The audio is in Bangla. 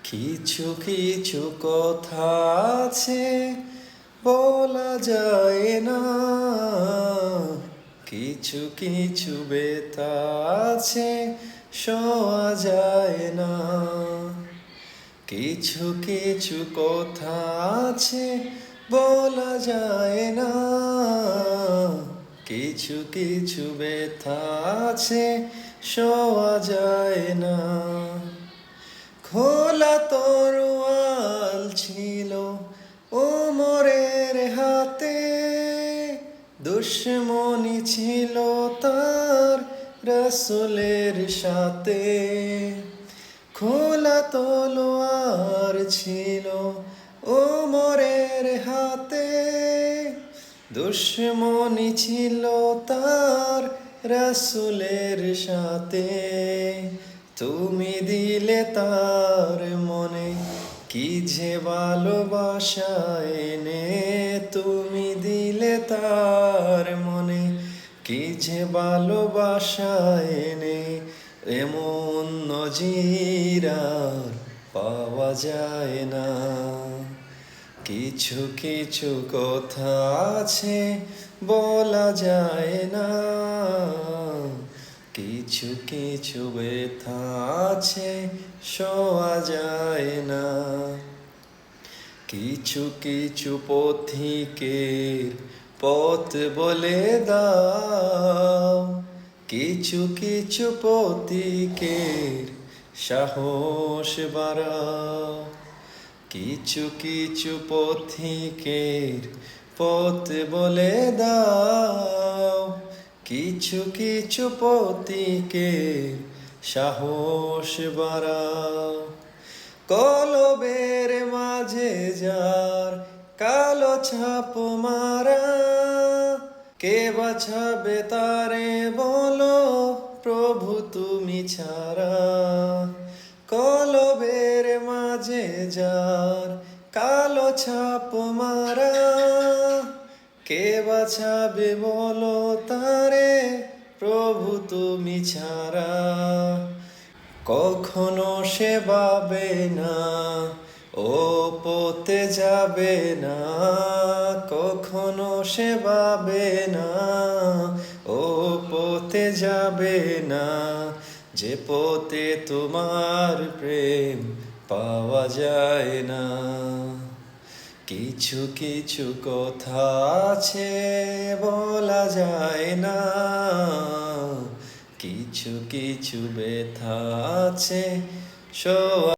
কিছু কিছু কথা আছে বলা যায় না, কিছু কিছু ব্যথা আছে সওয়া যায় না। কিছু কিছু কথা আছে বলা যায় না, কিছু কিছু ব্যথা আছে সওয়া যায় না। খোলা তরোয়াল ছিল ওমরের হাতে, দুশ্মনী ছিল তার রাসূলের সাথে। খোলা তলোয়ার ছিল ওমরের হাতে, দুশ্মনী ছিল তার রাসূলের সাথে। তুমি দিলে তার মনে কি যে ভালোবাসা এনে, তুমি দিলে তার মনে কি যে ভালোবাসা এনে। এমন নজির আর পাওয়া যায় না। কিছু কিছু কথা আছে বলা যায় না, কিছু কিছু ব্যথা আছে সওয়া যায় না। কিছু কিছু পথিকের পথ বলে দাও, কিছু কিছু পথিকের সাহস বাড়াও। কিছু কিছু পথিকের পথ বলে দাও, কিছু কিছু পথিকের সাহস বাড়াও। কলবের মাঝে যার কালো ছাপ মারা, কে বাছাবে তারে বলো প্রভু তুমি ছাড়া। কলবের মাঝে যার কালো ছাপ মারা, কে বাছাবে বলো তারে প্রভু তুমি ছাড়া। কখনো সে ভাবে না ও পথে যাবে না, কখনো সে ভাবে না ও পথে যাবে না। যে পথে তোমার প্রেম পাওয়া যায় না। কিছু কিছু কথা আছে বলা যায় না, কিছু কিছু ব্যথা আছে সওয়া